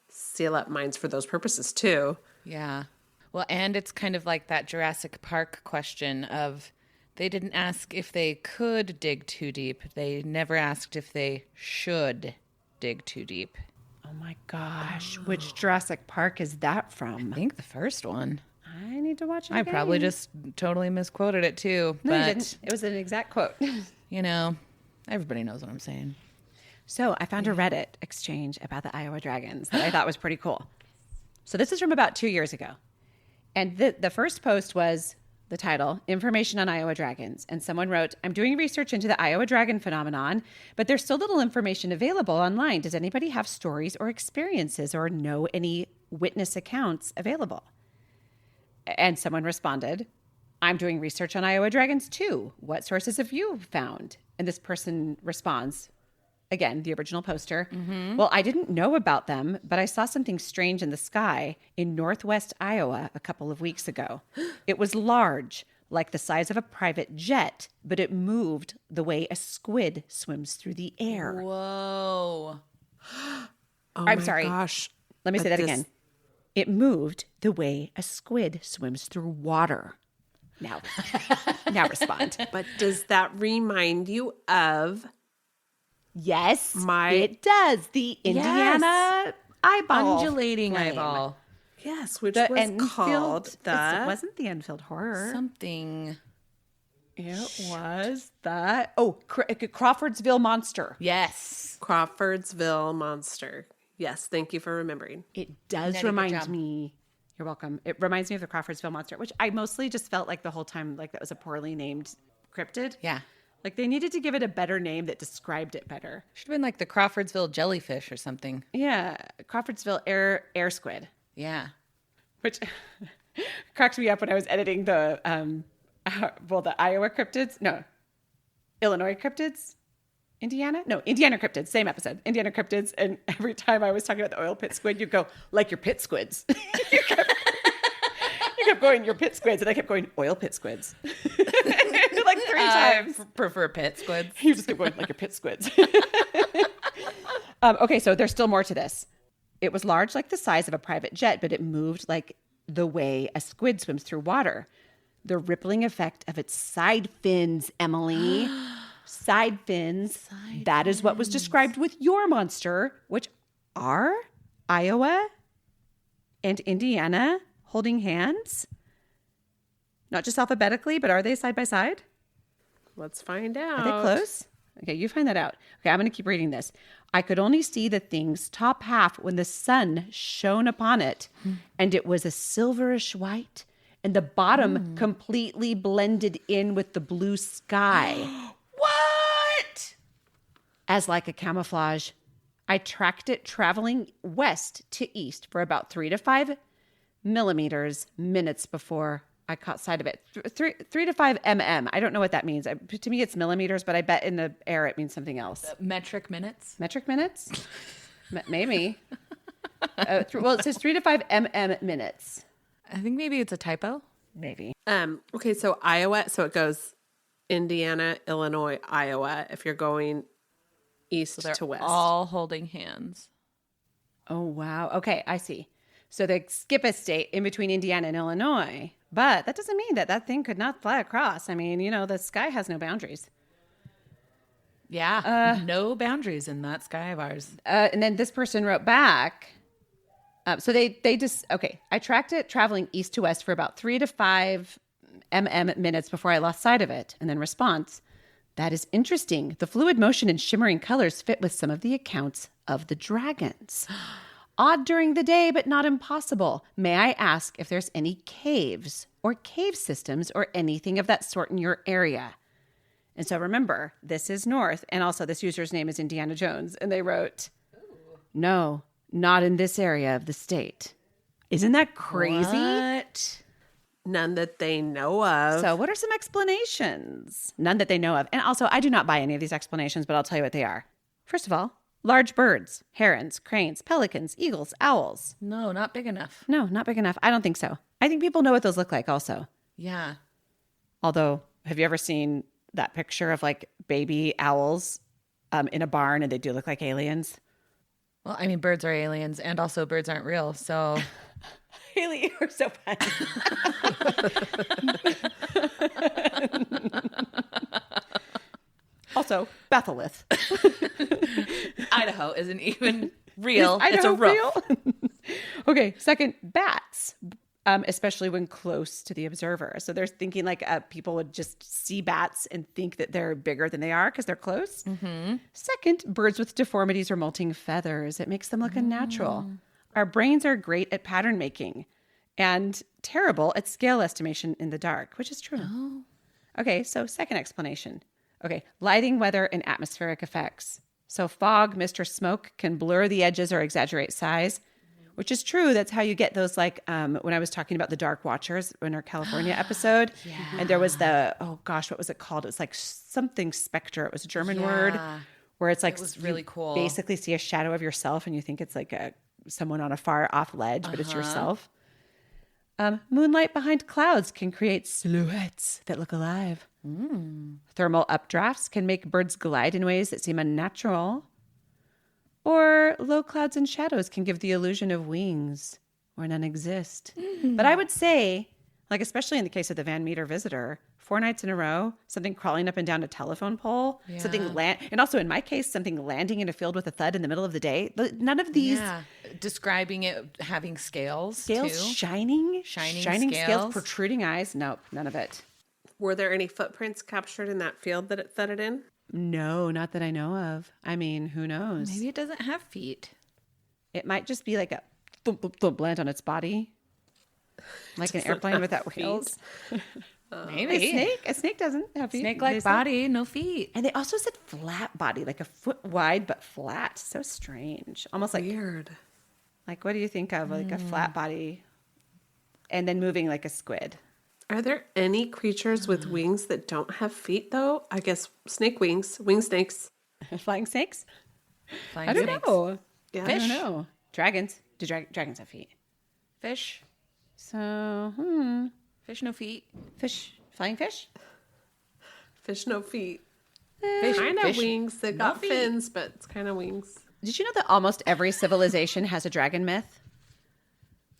seal up mines for those purposes too. Yeah. Well, and it's kind of like that Jurassic Park question of they didn't ask if they could dig too deep. They never asked if they should dig too deep. Oh my gosh. Which Jurassic Park is that from? I think the first one. I need to watch it I again. probably just totally misquoted it too. No, you but, didn't. It was an exact quote. Everybody knows what I'm saying. So I found a Reddit exchange about the Iowa dragons that I thought was pretty cool. So this is from about 2 years ago. And the first post was the title, Information on Iowa Dragons. And someone wrote, I'm doing research into the Iowa dragon phenomenon, but there's still little information available online. Does anybody have stories or experiences or know any witness accounts available? And someone responded, I'm doing research on Iowa dragons too. What sources have you found? And this person responds, again, the original poster. Well, I didn't know about them, but I saw something strange in the sky in northwest Iowa a couple of weeks ago. It was large, like the size of a private jet, but it moved the way a squid swims through the air. Whoa. I'm sorry. Gosh. Let me say that again. It moved the way a squid swims through water. Now respond. But does that remind you of Yes, it does. The Indiana eyeball. Undulating flame. eyeball. Yes, which The was Enfield, called It the wasn't the Enfield Horror. Something. It was the Crawfordsville Monster. Yes. Crawfordsville Monster. Yes, thank you for remembering. It does Nettie, good remind job. me. You're welcome. It reminds me of the Crawfordsville Monster, which I mostly just felt like the whole time like that was a poorly named cryptid. Yeah. Like they needed to give it a better name that described it better. Should have been like the Crawfordsville jellyfish or something. Yeah, Crawfordsville air squid, Yeah. which cracked me up when I was editing the the Iowa cryptids. No, Illinois cryptids. Indiana cryptids, same episode. Indiana cryptids. And every time I was talking about the oil pit squid, you go, like your pit squids. you kept going, your pit squids. And I kept going, oil pit squids. like 3 times. Prefer pit squids. You just kept going, like your pit squids. Okay, so there's still more to this. It was large, like the size of a private jet, but it moved like the way a squid swims through water. The rippling effect of its side fins, Emily. Side fins. That is what was described with your monster, which are Iowa and Indiana holding hands. Not just alphabetically, but are they side by side? Let's find out. Are they close? Okay, you find that out. Okay, I'm going to keep reading this. I could only see the thing's top half when the sun shone upon it, and it was a silverish white, and the bottom completely blended in with the blue sky. What? As like a camouflage. I tracked it traveling west to east for about 3 to 5 minutes before I caught sight of it. 3 to 5 mm. I don't know what that means. To me, it's millimeters, but I bet in the air it means something else. Metric minutes? Metric minutes? Maybe. Well, it says 3 to 5 minutes. I think maybe it's a typo. Maybe. Okay, so Iowa, so it goes Indiana, Illinois, Iowa, if you're going east They're to west. all holding hands. Oh, wow. Okay, I see. So they skip a state in between Indiana and Illinois, but that doesn't mean that that thing could not fly across. I mean, the sky has no boundaries. Yeah, no boundaries in that sky of ours. And then this person wrote back. So they just, okay, I tracked it traveling east to west for about 3 to 5 minutes before I lost sight of it. And then response, that is interesting. The fluid motion and shimmering colors fit with some of the accounts of the dragons. Odd during the day, but not impossible. May I ask if there's any caves or cave systems or anything of that sort in your area? And so remember, this is north. And also this user's name is Indiana Jones. And they wrote, no, not in this area of the state. Isn't that crazy? What? None that they know of. So what are some explanations? None that they know of. And also, I do not buy any of these explanations, but I'll tell you what they are. First of all, large birds, herons, cranes, pelicans, eagles, owls. No, not big enough. No, not big enough. I don't think so. I think people know what those look like also. Yeah. Although, have you ever seen that picture of like baby owls in a barn and they do look like aliens? Well, I mean, birds are aliens and also birds aren't real. So, Haley, you're so funny. Also, Bethelith. Idaho isn't even real. Is It's a Idaho roof. real? Okay, second, bats, especially when close to the observer. So they're thinking like people would just see bats and think that they're bigger than they are because they're close. Mm-hmm. Second, birds with deformities or molting feathers. It makes them look unnatural. Our brains are great at pattern making and terrible at scale estimation in the dark, which is true. Oh. Okay, so second explanation. Okay, lighting, weather, and atmospheric effects. So fog, mist, or smoke can blur the edges or exaggerate size, which is true. That's how you get those, like when I was talking about the Dark Watchers in our California episode. Yeah. And there was what was it called? It was like something specter. It was a German word where it's like it was really cool. Basically see a shadow of yourself and you think it's like someone on a far off ledge, but it's yourself. Moonlight behind clouds can create silhouettes that look alive. Thermal updrafts can make birds glide in ways that seem unnatural. Or low clouds and shadows can give the illusion of wings where none exist. But I would say, like especially in the case of the Van Meter visitor, 4 nights in a row, something crawling up and down a telephone pole, and also in my case, something landing in a field with a thud in the middle of the day. None of these. Yeah. Describing it having scales too. Shining scales, protruding eyes. Nope, none of it. Were there any footprints captured in that field that it thudded in? No, not that I know of. I mean, who knows? Maybe it doesn't have feet. It might just be like a thump, thump, thump land on its body. Like an airplane without wheels. Maybe. A snake doesn't have feet. Snake-like body, no feet. And they also said flat body, like a foot wide, but flat. So strange. Almost like weird. Like, what do you think of? Like a flat body and then moving like a squid. Are there any creatures with wings that don't have feet, though? I guess snake wings, wing snakes. Flying snakes? Flying I don't snakes. know. Yeah. I don't know. Dragons. Do dragons have feet? Fish. So, Fish no feet. fish. Flying fish? Fish no feet. Fish. Kind of fish, wings. They no got feet. fins, but it's kind of wings. Did you know that almost every civilization has a dragon myth?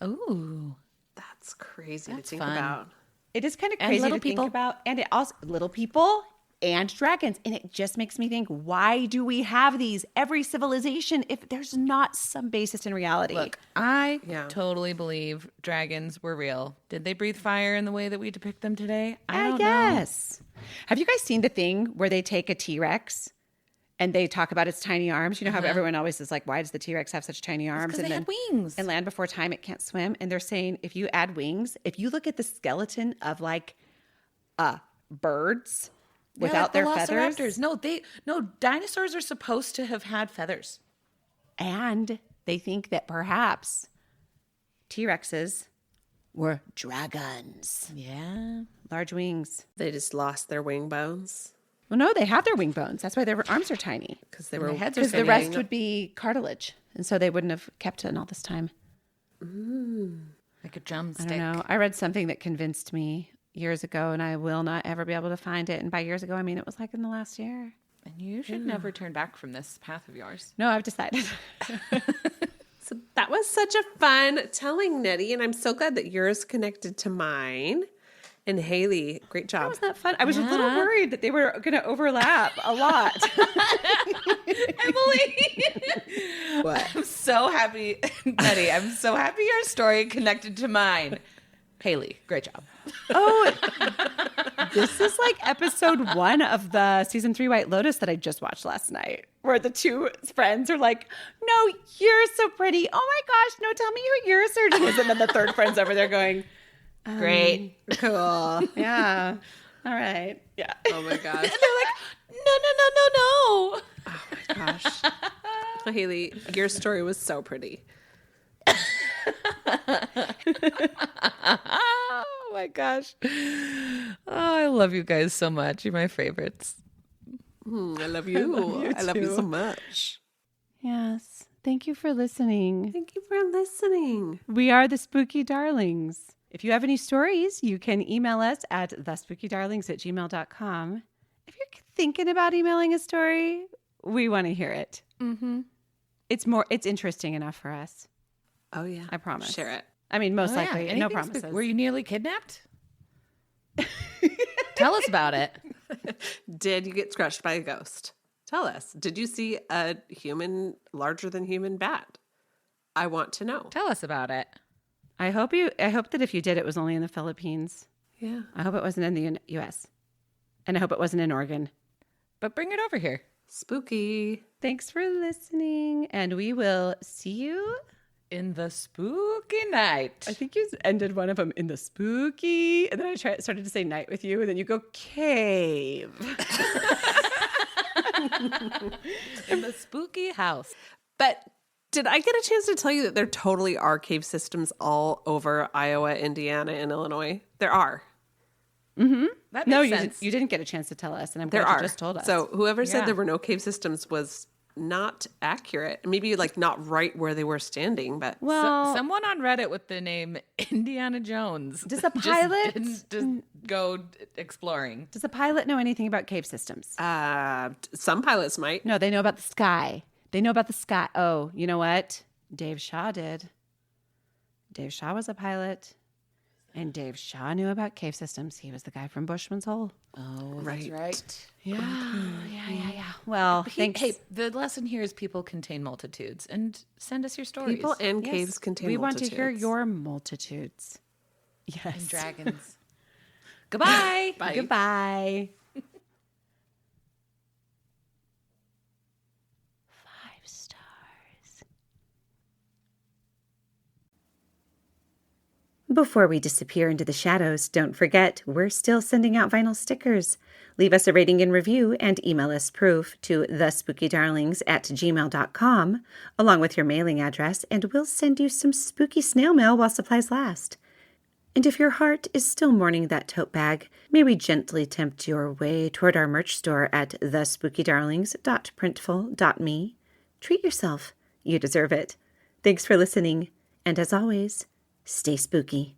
Ooh. That's crazy That's to think fun. about. It is kind of And crazy little to people. think about. And it also, little people and dragons. And it just makes me think, why do we have these? Every civilization, if there's not some basis in reality. Look, I Yeah. totally believe dragons were real. Did they breathe fire in the way that we depict them today? I don't know. guess. Have you guys seen the thing where they take a T-Rex and they talk about its tiny arms? You know how everyone always is like, why does the T-Rex have such tiny arms? Because they had wings. And Land Before Time, it can't swim. And they're saying if you add wings, if you look at the skeleton of like birds without Yeah, their like the feathers, Velociraptors. No, dinosaurs are supposed to have had feathers. and they think that perhaps T-Rexes were dragons, Yeah. large wings. They just lost their wing bones Well, no, they have their wing bones. That's why their arms are tiny. because they And were their heads are Because the tiny. rest would be cartilage. And so they wouldn't have kept it in all this time. Like a I drumstick. don't know. I read something that convinced me years ago, and I will not ever be able to find it. And by years ago, I mean it was like in the last year. And you should never turn back from this path of yours. No, I've decided. So that was such a fun telling, Nettie, and I'm so glad that yours connected to mine. And Haley, great job. That was not fun. I was a little worried that they were going to overlap a lot. Emily! What? I'm so happy, Betty. I'm so happy your story connected to mine. Haley, great job. Oh, this is like episode 1 of the season 3 White Lotus that I just watched last night, where the two friends are like, no, you're so pretty. Oh my gosh, no, tell me who your surgeon is. And then the third friend's over there going, Great. Cool. yeah, all right. Yeah. Oh my gosh. And they're like, no. Oh my gosh. Haley, your story was so pretty. Oh my gosh. Oh, I love you guys so much. You're my favorites. I love you. I love you so much. Yes. Thank you for listening. Thank you for listening. We are the Spooky Darlings. If you have any stories, you can email us at thespookydarlings@gmail.com. If you're thinking about emailing a story, we want to hear it. Mm-hmm. It's interesting enough for us. Oh, yeah. I promise. Share it. I mean, most Oh, likely, yeah. no Anything promises. Were you nearly kidnapped? Tell us about it. Did you get scratched by a ghost? Tell us. Did you see a larger than human bat? I want to know. Tell us about it. I hope that if you did, it was only in the Philippines. Yeah. I hope it wasn't in the U.S. And I hope it wasn't in Oregon. But bring it over here. Spooky. Thanks for listening, and we will see you. In the spooky night. I think you ended one of them in the spooky, and then I started to say night with you, and then you go cave. In the spooky house. But did I get a chance to tell you that there totally are cave systems all over Iowa, Indiana, and Illinois? There are. That No, makes you didn't get a chance to tell us, and I'm There glad are. you just told us. So whoever said Yeah. there were no cave systems was not accurate. Maybe like not right where they were standing, but well, someone on Reddit with the name Indiana Jones. Does a pilot- didn't just go exploring? does a pilot know anything about cave systems? some pilots might. No, they know about the sky. They know about the sky. Oh, you know what? Dave Shaw did. Dave Shaw was a pilot, and Dave Shaw knew about cave systems. He was the guy from Bushman's Hole. Oh, Right. that's right. Yeah. Well, thanks. Hey, the lesson here is people contain multitudes, and send us your stories. People and Yes, caves contain we want to hear multitudes. your multitudes. Yes. and dragons. Goodbye. Bye. Goodbye. 5 stars. Before we disappear into the shadows, don't forget, we're still sending out vinyl stickers. Leave us a rating and review and email us proof to thespookydarlings@gmail.com along with your mailing address, and we'll send you some spooky snail mail while supplies last. And if your heart is still mourning that tote bag, may we gently tempt your way toward our merch store at thespookydarlings.printful.me. Treat yourself. You deserve it. Thanks for listening. And as always, stay spooky.